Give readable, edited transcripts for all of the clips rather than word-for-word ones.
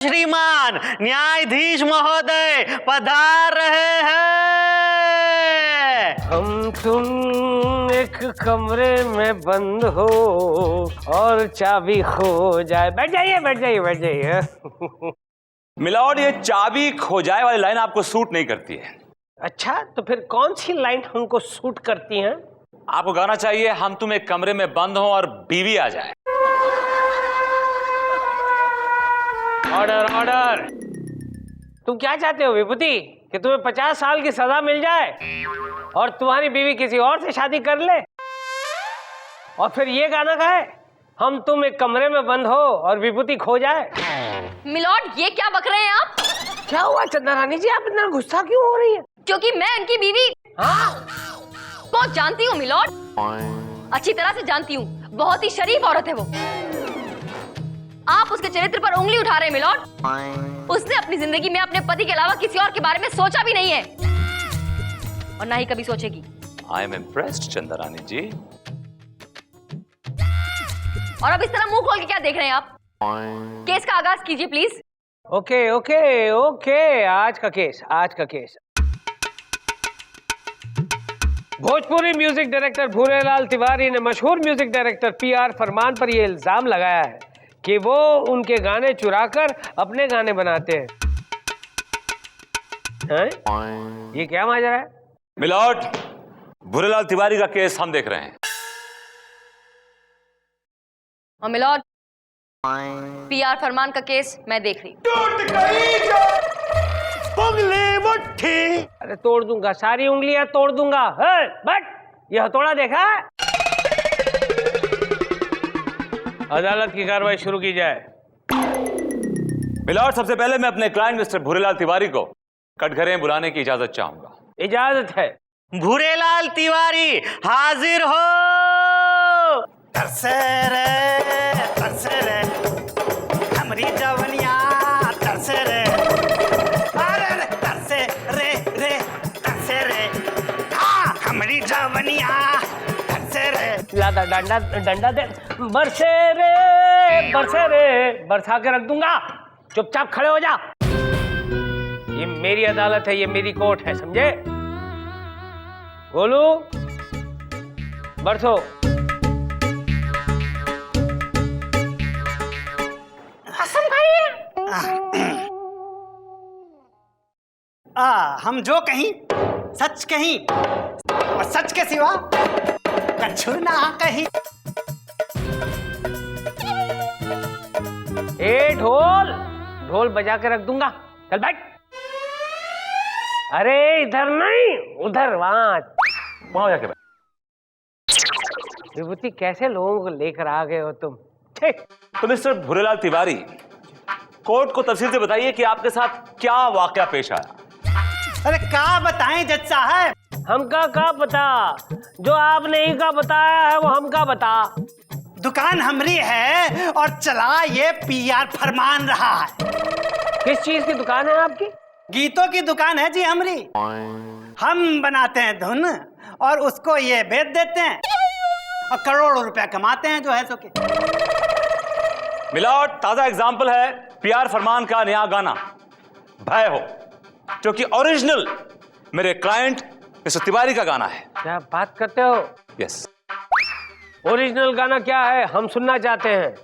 श्रीमान न्यायाधीश महोदय पधार रहे हैं। हम तुम एक कमरे में बंद हो और चाबी खो जाए। बैठ जाइए बैठ जाइए बैठ जाइए। मिलॉर्ड, ये चाबी खो जाए वाली लाइन आपको सूट नहीं करती है। अच्छा, तो फिर कौन सी लाइन हमको सूट करती हैं? आपको गाना चाहिए हम तुम एक कमरे में बंद हो और बीवी आ जाए। Order order. तुम क्या चाहते हो विभूति, कि तुम्हें 50 साल की सजा मिल जाए और तुम्हारी बीवी किसी और से शादी कर ले? और फिर ये गाना गाए हम तुम एक कमरे में बंद हो और विभूति खो जाए। मिलॉर्ड, ये क्या बक रहे हैं आप? क्या हुआ चंदा रानी जी, आप इतना गुस्सा क्यों हो रही है? क्योंकि मैं उनकी बीवी को जानती हूँ मिलॉर्ड, अच्छी तरह से जानती हूँ। बहुत ही शरीफ औरत है वो। आप उसके चरित्र पर उंगली उठा रहे हैं मिलॉर्ड। उसने अपनी जिंदगी में अपने पति के अलावा किसी और के बारे में सोचा भी नहीं है और ना ही कभी सोचेगी। आई एम इम्प्रेस्ड चंदा रानी जी। और अब इस तरह मुंह खोल के क्या देख रहे हैं आप? केस का आगाज कीजिए प्लीज। ओके ओके ओके, आज का case. Bhojpuri music director Bhurelal Tiwari ने मशहूर म्यूजिक डायरेक्टर पीआर फरमान पर यह इल्जाम लगाया है कि वो उनके गाने चुराकर अपने गाने बनाते हैं। ये क्या माजरा है? मिलॉर्ड, भूरेलाल तिवारी का केस हम देख रहे हैं। और मिलॉर्ड, पीआर फरमान का केस मैं देख रही। अरे तोड़ दूंगा, सारी उंगलियां तोड़ दूंगा। बट यह हथौड़ा देखा? अदालत की कार्रवाई शुरू की जाए। मिलॉर्ड, सबसे पहले मैं अपने क्लाइंट मिस्टर भूरेलाल तिवारी को कटघरे में बुलाने की इजाजत चाहूंगा। इजाजत है। भूरेलाल तिवारी हाजिर हो। तरसे रे हमरी जवनिया तरसे रे, अरे तरसे रे हाँ हमरी जवनिया तरसे रे। लादा डंडा दे। बरसे रे बरसा के रख दूंगा। चुपचाप खड़े हो जा। ये मेरी अदालत है, ये मेरी कोर्ट है, समझे? गोलू बरसो। हसन भाई हम जो कहीं सच कहीं और सच के सिवा कछु ना कहीं। ए ढोल बजा के रख दूंगा। चल बैठ। अरे इधर नहीं, उधर वहां जाके बैठ। विभूति, कैसे लोगों को लेकर आ गए हो तुम? तो मिस्टर भूरेलाल तिवारी, कोर्ट को तफसील से बताइए कि आपके साथ क्या वाकया पेश आया। अरे क्या बताएं जज साहब? हमका क्या पता, जो आपने ही का बताया है वो हमका बता। दुकान हमरी है और चला ये पीआर फरमान रहा है। किस चीज की दुकान है आपकी? गीतों की दुकान है जी हमरी। हम बनाते हैं धुन और उसको ये बेच देते हैं और करोड़ों रुपया कमाते हैं जो है सो के। मिलॉर्ड, ताजा एग्जाम्पल है पीआर फरमान का नया गाना भय हो, जो कि ओरिजिनल मेरे क्लाइंट मिस्टर तिवारी का गाना है। क्या बात करते हो? यस। ओरिजिनल गाना क्या है, हम सुनना चाहते हैं।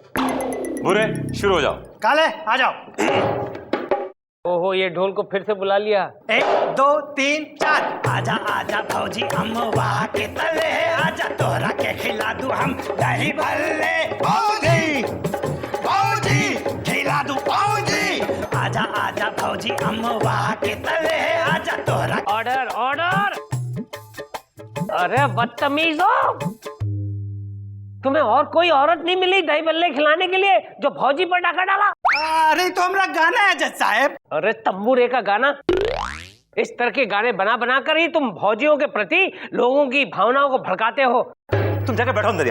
बुरे, शुरू हो जाओ। काले आ जाओ। ओहो, ये ढोल को फिर से बुला लिया। 1 2 3 4 आजा आजा भौजी अम्मवा के तले, आजा तोरा के खिला दूं हम दही भल्ले। भौजी खिला दूं भौजी, आजा आजा भौजी अम्मवा के तले, आजा तोरा। ऑर्डर। अरे बदतमीजो, तुम्हें और कोई औरत नहीं मिली दही बल्ले खिलाने के लिए जो भौजी पर डाका डाला? अरे तो हमारा गाना है जज साहब। अरे तंबूरे का गाना? इस तरह के गाने बना बना कर ही तुम भौजियों के प्रति लोगों की भावनाओं को भड़काते हो। तुम जाकर बैठो अंदर,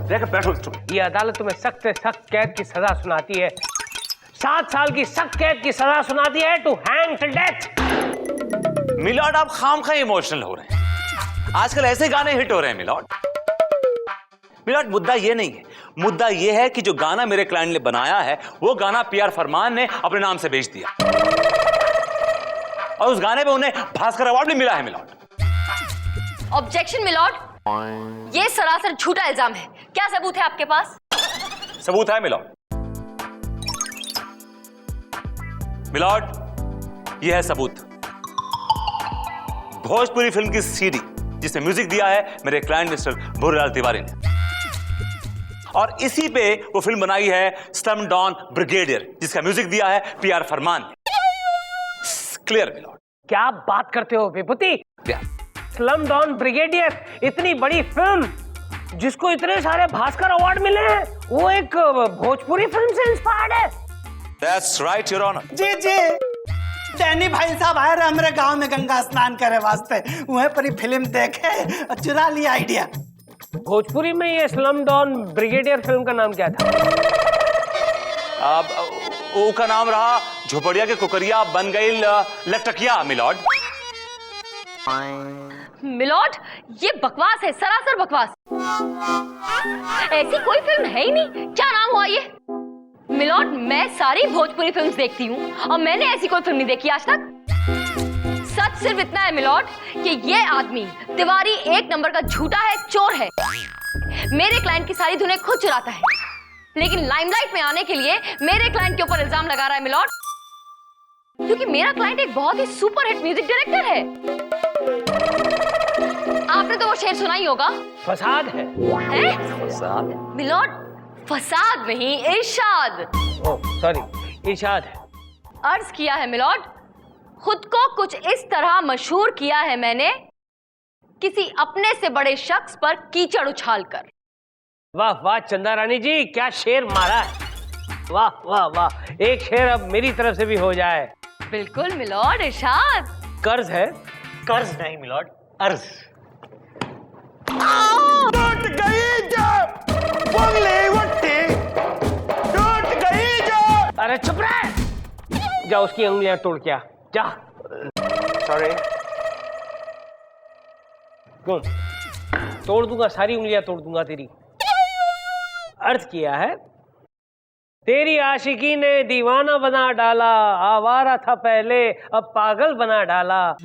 जाकर बैठो। ये अदालत तुम्हें सख्त से सख्त कैद की सजा सुनाती है। 7 साल की सख्त कैद की सजा सुनाती है, to hang till death. Milord, आप खामखा इमोशनल हो रहे हैं। आजकल ऐसे गाने हिट हो रहे हैं मिलॉर्ड। मुद्दा ये नहीं है, मुद्दा यह है कि जो गाना मेरे क्लाइंट ने बनाया है वो गाना पीआर फरमान ने अपने नाम से बेच दिया और उस गाने पे उन्हें भास्कर अवार्ड भी मिला है मिलॉर्ड। ऑब्जेक्शन मिलॉर्ड, ये सरासर झूठा इल्जाम है। क्या सबूत है आपके पास? सबूत है मिलॉर्ड। मिलॉर्ड, यह है सबूत। भोजपुरी फिल्म की सीडी जिसमें म्यूजिक दिया है मेरे क्लाइंट मिस्टर भूरेलाल तिवारी ने, और इसी पे वो फिल्म बनाई है स्लम डॉन ब्रिगेडियर जिसका म्यूजिक दिया है पीआर फरमान ने। Clear milord? क्या बात करते हो विभूति? स्लम डॉन ब्रिगेडियर, इतनी बड़ी फिल्म जिसको इतने सारे भास्कर अवार्ड मिले हैं, वो एक भोजपुरी फिल्म से इंस्पायर्ड है। That's right, Your Honor. जी जी, डैनी भाई साहब आए रहे हमारे गांव में गंगा स्नान करे वास्ते, वहीं पर ही फिल्म देखे और चुरा लिया आइडिया। भोजपुरी में ये स्लम डॉन ब्रिगेडियर फिल्म का नाम क्या था? वो का नाम रहा झोपड़िया के कुकरिया बन गई लटकिया मिलॉर्ड। मिलॉर्ड, ये बकवास है, सरासर बकवास। ऐसी कोई फिल्म है ही नहीं। क्या नाम हुआ ये? मिलॉर्ड, मैं सारी भोजपुरी फिल्म्स देखती हूँ और मैंने ऐसी कोई फिल्म नहीं देखी आज तक। सच सिर्फ इतना है मिलॉर्ड कि ये आदमी तिवारी एक नंबर का झूठा है, चोर है। मेरे क्लाइंट की सारी धुनें खुद चुराता है, लेकिन लाइमलाइट में आने के लिए मेरे क्लाइंट के ऊपर इल्जाम लगा रहा है मिलॉर्ड, क्योंकि मेरा क्लाइंट एक बहुत ही सुपरहिट म्यूजिक डायरेक्टर है। आपने तो वो शेर सुना ही होगा, फसाद है। फसाद? मिलॉर्ड, फसाद नहीं, इरशाद। ओह सॉरी, इरशाद है। अर्ज किया है मिलॉर्ड, खुद को कुछ इस तरह मशहूर किया है मैंने, किसी अपने से बड़े शख्स पर कीचड़ उछालकर। वाह वाह चंदा रानी जी, क्या शेर मारा है। वाह वाह वाह, एक शेर अब मेरी तरफ से भी हो जाए। बिल्कुल मिलॉर्ड, इरशाद। कर्ज है? कर्ज नहीं मिलॉर्ड, अर्ज। टूट गई जो बंगले वट्टी, टूट गई जो। अरे चुप रहे, जा उसकी उंगलियां तोड़ के आ, जा। सॉरी। कौन? तोड़ दूंगा, सारी उंगलियां तोड़ दूंगा तेरी। अर्थ किया है, तेरी आशिकी ने दीवाना बना डाला, आवारा था पहले अब पागल बना डाला,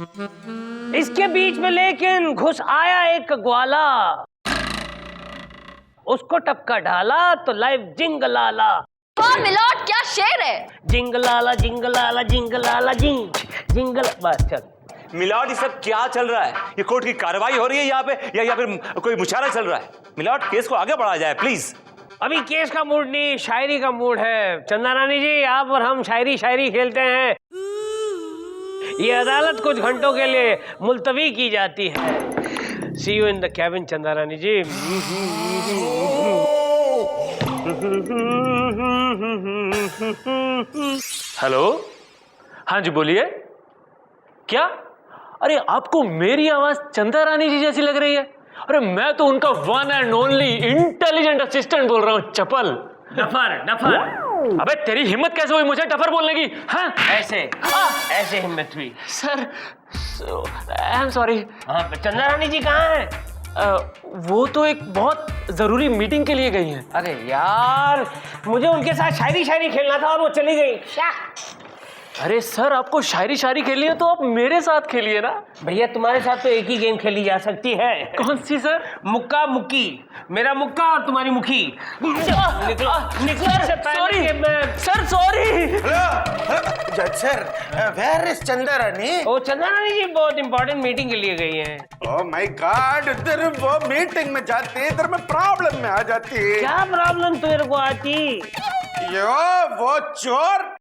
इसके बीच में लेकिन घुस आया एक ग्वाला, उसको टपका डाला तो लाइफ जिंगलाला। वाह मिलॉर्ड, क्या शेर है। जिंगलाला जिंगलाला जिंगलाला जिंग जिंगल। बस चल। मिलॉर्ड, ये सब क्या चल रहा है? ये कोर्ट की कार्रवाई हो रही है यहाँ पे या फिर कोई मुशायरा चल रहा है? मिलॉर्ड, केस को आगे बढ़ाया जाए प्लीज। अभी केस का मूड नहीं, शायरी का मूड है। चंदा रानी जी, आप और हम शायरी खेलते हैं। ये अदालत कुछ घंटों के लिए मुलतवी की जाती है। सी यू इन द कैबिन चंदा रानी जी। हेलो, हाँ जी बोलिए। क्या? अरे आपको मेरी आवाज चंदा रानी जी जैसी लग रही है? अरे मैं तो उनका one and only intelligent assistant बोल रहा हूँ, चपल। Duffer duffer. अबे तेरी हिम्मत कैसे हुई मुझे डफर बोलने की? हाँ ऐसे ऐसे हिम्मत हुई। Sir, I am sorry. हाँ, चंदा रानी जी कहाँ हैं? वो तो एक बहुत जरूरी मीटिंग के लिए गई हैं। अरे यार, मुझे उनके साथ शायरी खेलना था और वो चली गई। अरे सर, आपको शायरी खेलनी है तो आप मेरे साथ खेलिए ना। भैया तुम्हारे साथ तो एक ही गेम खेली जा सकती है। कौन सी सर? मुक्का मुक्की, मेरा मुक्का और तुम्हारी मुखी। निकलो से सॉरी सर, सॉरी। जज सर, वेयर इज चंदा रानी? ओ चंदा रानी जी बहुत इंपॉर्टेंट मीटिंग के लिए गई हैं। ओह माय गॉड, इधर वो मीटिंग में जाती है, इधर मैं प्रॉब्लम में आ जाती है। क्या प्रॉब्लम तेरे को आती? यो वो चोर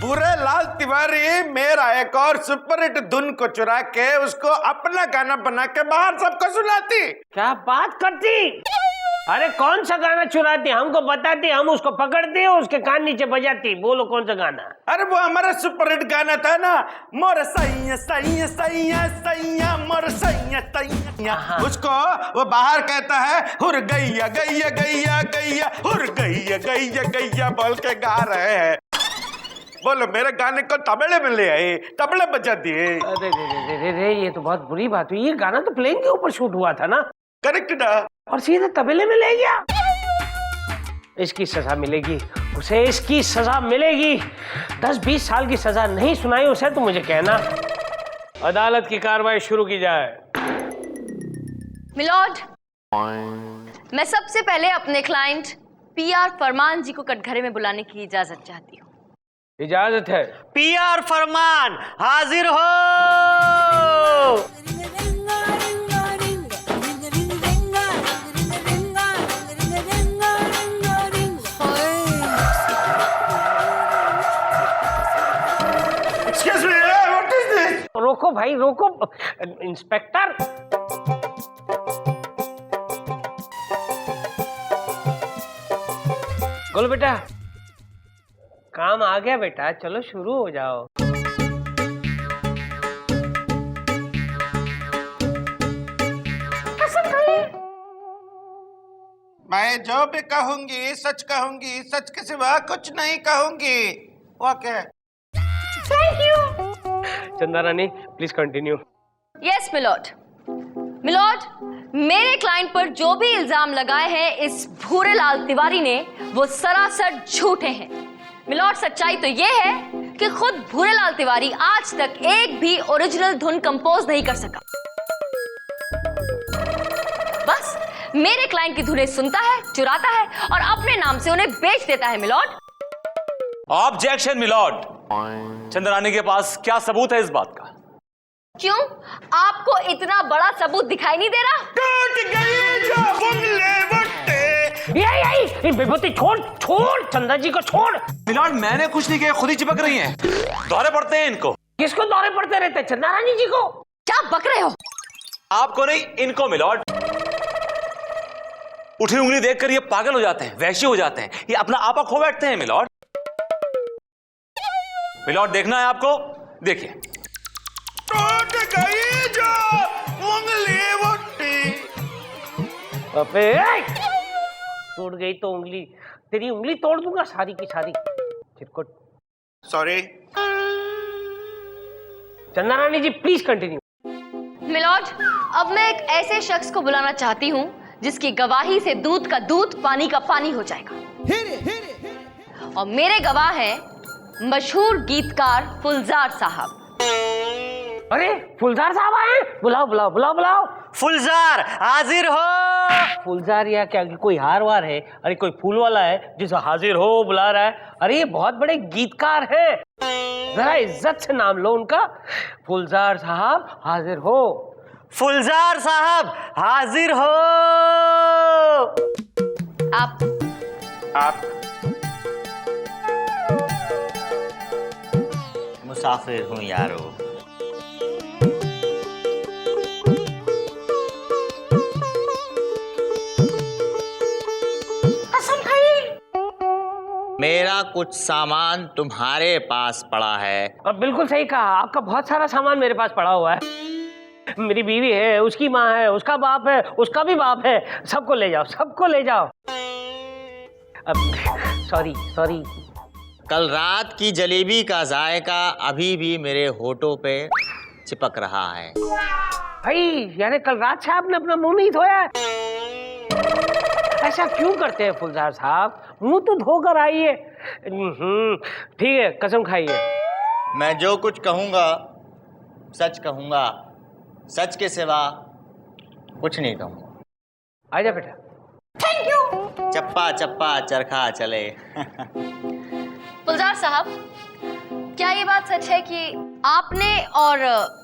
भूरेलाल तिवारी मेरा एक और सुपरहिट धुन को चुरा के उसको अपना गाना बना के बाहर सबको सुनाती। क्या बात करती? अरे कौन सा गाना चुराती? हमको बताती, हम उसको पकड़ते, उसके कान नीचे बजाती। बोलो कौन सा गाना? अरे वो हमारा सुपरहिट गाना था ना, मोर सैया सैया सैया सैया मोर सैया सैया। उसको वो बाहर कहता है हुर गैया गैया गैया गैया, हुर गैया गैया गैया बोल के गा रहे हैं। बोलो मेरे गाने को तबले में ले आए, तबले बजा दिए। अरे ये तो बहुत बुरी बात हुई। ये गाना तो प्लेन के ऊपर शूट हुआ था ना? करेक्ट ना? और सीधे तबले में ले गया। इसकी सजा मिलेगी, उसे इसकी सजा मिलेगी। 10-20 साल की सजा नहीं सुनाई उसे तो मुझे कहना। अदालत की कार्रवाई शुरू की जाए। मिलॉर्ड, मैं सबसे पहले अपने क्लाइंट पीआर फरमान जी को कटघरे में बुलाने की इजाजत चाहती हूँ। इजाजत है। पीआर फरमान हाजिर हो। Excuse me, what is this? रोको भाई रोको। इंस्पेक्टर, बोलो बेटा। काम आ गया बेटा, चलो शुरू हो जाओ। मैं जो भी कहूंगी सच कहूंगी, सच के सिवा कुछ नहीं कहूंगी। Okay. Chanda Rani please continue. Yes milord. Milord, मेरे क्लाइंट पर जो भी इल्जाम लगाए हैं इस भूरेलाल तिवारी ने, वो सरासर झूठे हैं। मिलॉर्ड, सच्चाई तो ये है कि खुद भूरेलाल तिवारी आज तक एक भी ओरिजिनल धुन कंपोज नहीं कर सका। बस मेरे क्लाइंट की धुनें सुनता है, चुराता है और अपने नाम से उन्हें बेच देता है। Milord, objection milord. चंद्रानी के पास क्या सबूत है इस बात का? क्यों आपको इतना बड़ा सबूत दिखाई नहीं दे रहा? यही विभूति छोड़ छोड़, चंदा जी को छोड़। मिलॉर्ड मैंने कुछ नहीं किया, खुद ही चिपक रही हैं। दौरे पड़ते हैं इनको। किसको दौरे पड़ते रहते? चंदा रानी जी को। क्या बक रहे हो? आपको नहीं, इनको मिलॉर्ड। उठी उंगली देखकर ये पागल हो जाते हैं, वैश्य हो जाते हैं, ये अपना आपा खो बैठते हैं मिलॉर्ड। मिलॉर्ड देखना है आपको, देखिए। टूट गई तो उंगली, तेरी उंगली तोड़ दूंगा सारी की सारी। चिरकुट। सॉरी। चंदा रानी जी प्लीज कंटिन्यू। मिलॉर्ड, अब मैं एक ऐसे शख्स को बुलाना चाहती हूँ जिसकी गवाही से दूध का दूध, पानी का पानी हो जाएगा। और मेरे गवाह हैं मशहूर गीतकार फुलजार साहब। अरे फुलजार साहब आए, बुलाओ बुलाओ बुलाओ बुलाओ। फुलजार हाजिर हो। फुलजार या क्या कोई हार वार है? अरे कोई फूल वाला है जिसे हाजिर हो बुला रहा है? अरे ये बहुत बड़े गीतकार हैं, जरा इज्जत से नाम लो उनका। फुलजार साहब हाजिर हो। फुलजार साहब हाजिर हो। आप मुसाफिर हूँ यारो। मेरा कुछ सामान तुम्हारे पास पड़ा है। अब बिल्कुल सही कहा, आपका बहुत सारा सामान मेरे पास पड़ा हुआ है। मेरी बीवी है, उसकी माँ है, उसका बाप है, उसका भी बाप है। सबको ले जाओ, सबको ले जाओ। अब सॉरी सॉरी। कल रात की जलेबी का जायका अभी भी मेरे होठों पे चिपक रहा है। भाई यानी कल रात से आपने अपना मुंह नहीं धोया है? ऐसा क्यों करते हैं फुलजार साहब? मुंह तो धोकर आइए। ठीक है, कसम खाइए। मैं जो कुछ कहूँगा सच कहूँगा, सच के सिवा कुछ नहीं कहूँगा। आजा बेटा। Thank you. चप्पा चप्पा चरखा चले। फुलजार साहब, क्या ये बात सच है कि आपने और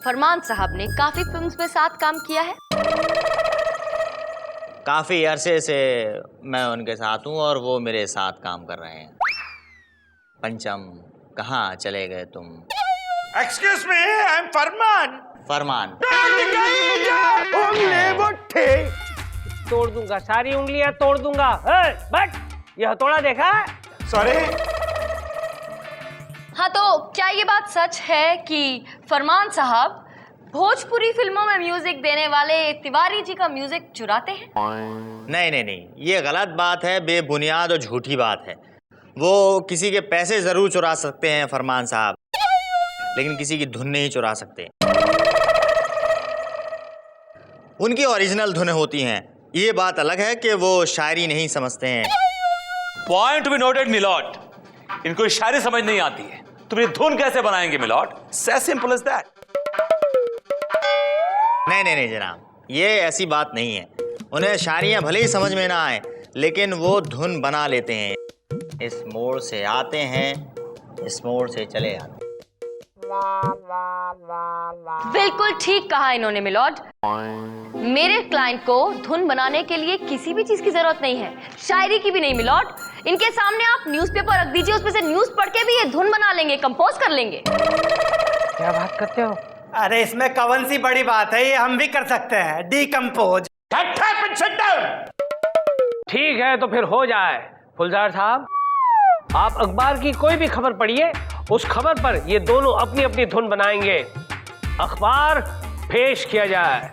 फरमान साहब ने काफी फिल्म्स में साथ काम किया है? काफी अरसे से मैं उनके साथ हूँ और वो मेरे साथ काम कर रहे हैं। पंचम, कहाँ चले गए तुम? एक्सक्यूज मी, आई एम फरमान। फरमान। तोड़ दूंगा, सारी उंगलियां तोड़ दूंगा। बट यह हथौड़ा देखा? सॉरी। हाँ, तो क्या ये बात सच है कि फरमान साहब भोजपुरी फिल्मों में म्यूजिक देने वाले तिवारी जी का म्यूजिक चुराते हैं? नहीं नहीं नहीं, ये गलत बात है, बेबुनियाद और झूठी बात है। वो किसी के पैसे जरूर चुरा सकते हैं फरमान साहब, लेकिन किसी की धुन नहीं चुरा सकते। उनकी ओरिजिनल धुनें होती हैं। ये बात अलग है कि वो शायरी नहीं समझते हैं। पॉइंट बी नोटेड मिलॉर्ड, इनको शायरी समझ नहीं आती है, तो ये धुन कैसे बनाएंगे milord? As simple as that. नहीं जनाब, ये ऐसी बात नहीं है। उन्हें शायरियाँ भले ही समझ में ना आए, लेकिन वो धुन बना लेते हैं। इस मोड़ से आते हैं, इस मोड़ से चले आते हैं। बिल्कुल ठीक कहा इन्होंने मिलॉर्ड। मेरे क्लाइंट को धुन बनाने के लिए किसी भी चीज की जरूरत नहीं है, शायरी की भी नहीं मिलॉर्ड। इनके सामने आप न्यूज़पेपर रख दीजिए, उसमें से न्यूज़ पढ़ के भी ये धुन बना लेंगे, कंपोज कर लेंगे। क्या बात करते हो? अरे इसमें कौन सी बड़ी बात है, ये हम भी कर सकते हैं, डीकम्पोज। ठीक है तो फिर हो जाए। फुलजार साहब, आप अखबार की कोई भी खबर पढ़िए, उस खबर पर ये दोनों अपनी अपनी धुन बनाएंगे। अखबार पेश किया जाए।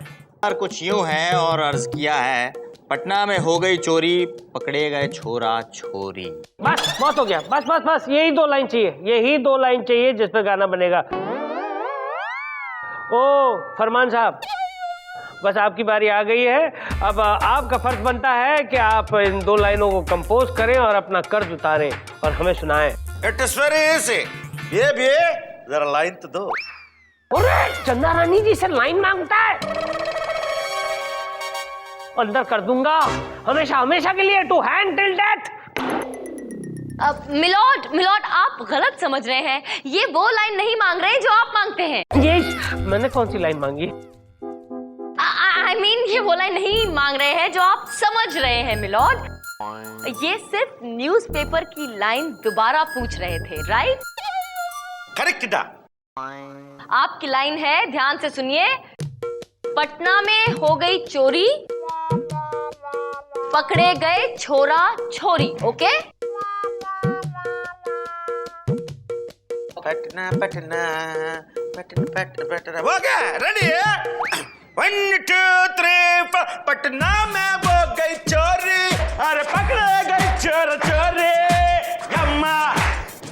कुछ यूं है और अर्ज किया है, पटना में हो गई चोरी, पकड़े गए छोरा छोरी। बस बहुत हो गया, बस बस बस, यही 2 लाइन चाहिए, यही 2 लाइन चाहिए जिस पे गाना बनेगा। ओ फरमान साहब, बस आपकी बारी आ गई है। अब आपका फर्ज बनता है कि आप इन 2 लाइनों को कंपोज करें और अपना कर्ज उतारें और हमें सुनाएं। It is very easy. ये भी जरा लाइन तो दो। अरे चंदा रानी जी से लाइन मांगता है, अंदर कर दूंगा हमेशा हमेशा के लिए, to hang till death. Milord आप गलत समझ रहे हैं, ये वो लाइन नहीं मांग रहे हैं जो आप मांगते हैं। ये मैंने कौन सी लाइन मांगी? I mean, ये वो लाइन नहीं मांग रहे हैं जो आप समझ रहे हैं मिलॉर्ड। ये सिर्फ न्यूज़पेपर की लाइन दोबारा पूछ रहे थे, राइट? करेक्ट। आपकी लाइन है, ध्यान से सुनिए। पटना में हो गई चोरी, पकड़े गए छोरा छोरी। ओके? पटना पटना पटना पटना हो गया, रेडी है? 1 2 3 4 पटना में हो गई चोरी, अरे पकड़े गई चोर चोरी। यम्मा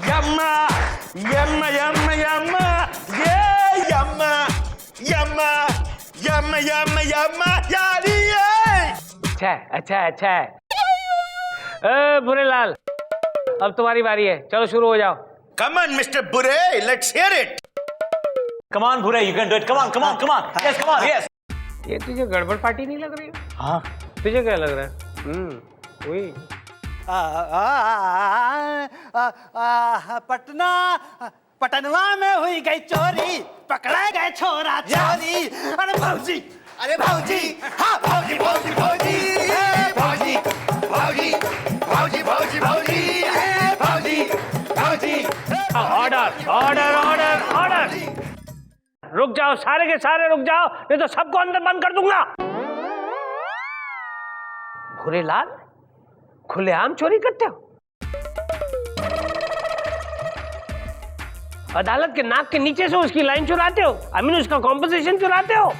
यम्मा यम्मा यम्मा यम्मा ये यम्मा यम्मा यम्मा यम्मा यम्मा यारी है। अच्छा बुरेलाल, अब तुम्हारी बारी है, चलो शुरू हो जाओ। Come on, Mr. Bure, let's hear it. Come on, Bhure, you can do it. Come on. Yes, come on, yes. ये तुझे गड़बड़ पार्टी नहीं लग रही? हाँ, तुझे क्या लग रहा है? वही पटनवा में हुई गई चोरी, पकड़े गए छोरा छोरी। अरे भौजी, हाँ भौजी भौजी भौजी भौजी भौजी भौजी भौजी भौजी भौजी भौजी। ऑर्डर। रुक जाओ, सारे के सारे रुक जाओ, नहीं तो सबको अंदर बंद कर दूंगा। भूरेलाल, खुलेआम चोरी करते हो? अदालत के नाक के नीचे से उसकी लाइन चुराते हो, आई मीन उसका कॉम्पोजिशन चुराते हो।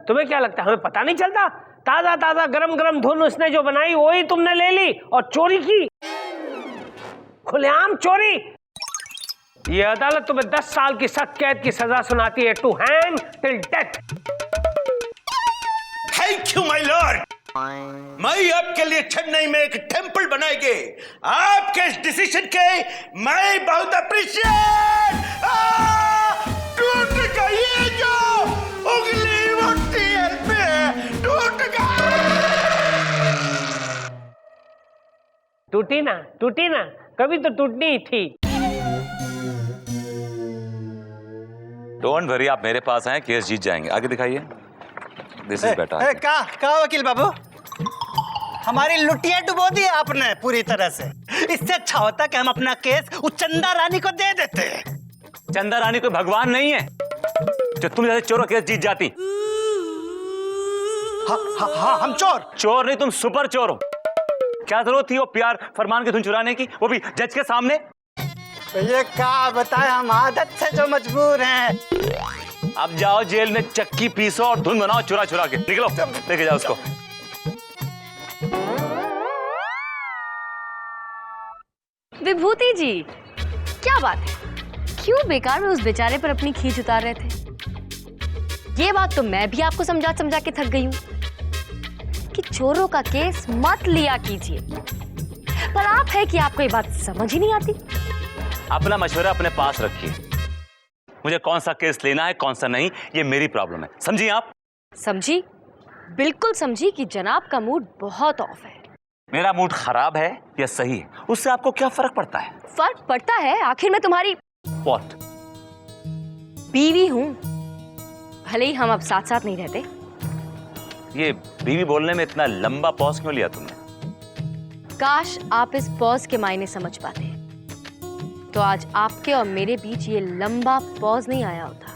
तुम्हें क्या लगता है हमें पता नहीं चलता? ताजा गरम धुन उसने जो बनाई वही तुमने ले ली और चोरी की, खुलेआम चोरी। ये अदालत तुम्हें 10 साल की सख्त कैद की सजा सुनाती है, to hang till death. Thank you my lord. मैं आपके लिए चेन्नई में एक टेंपल बनाएंगे। आपके इस डिसीजन के मैं बहुत अप्रिशिएट। टूट गई जो उंगली मुट्ठी पे टूट गई। टूटी ना, कभी तो टूटनी ही थी। डोंट वरी, आप मेरे पास आए, केस जीत जाएंगे। आगे दिखाइए। This is better. का वकील बाबू, हमारी लुटिया डुबो दी आपने पूरी तरह से। इससे अच्छा होता कि हम अपना केस उस चंदा रानी को दे देते। चंदा रानी कोई भगवान नहीं है जो तुम जैसे चोरों केस जीत जाती। हाँ, हम चोर नहीं, तुम सुपर चोर हो। क्या जरूरत थी वो प्यार फरमान की धुन चुराने की, वो भी जज के सामने? ये क्या बताए, हम आदत से जो मजबूर हैं। अब जाओ जेल में चक्की पीसो और धुन बनाओ चुरा के। निकलो, लेके जाओ उसको। विभूति जी, क्या बात है, क्यों बेकार में उस बेचारे पर अपनी खींच उतार रहे थे? ये बात तो मैं भी आपको समझा के थक गई हूं कि चोरों का केस मत लिया कीजिए। पर आप है कि आपको ये बात समझ ही नहीं आती। अपना मशवरा अपने पास रखिए। मुझे कौन सा केस लेना है कौन सा नहीं, ये मेरी प्रॉब्लम है, समझी आप? समझी, बिल्कुल समझी कि जनाब का मूड बहुत ऑफ है। मेरा मूड खराब है या सही है, उससे आपको क्या फर्क पड़ता है? फर्क पड़ता है, आखिर मैं तुम्हारी What? बीवी हूं, भले ही हम अब साथ साथ नहीं रहते। ये बीवी बोलने में इतना लंबा पॉज क्यों लिया तुमने? काश आप इस पॉज के मायने समझ पाते, तो आज आपके और मेरे बीच ये लंबा पॉज नहीं आया होता।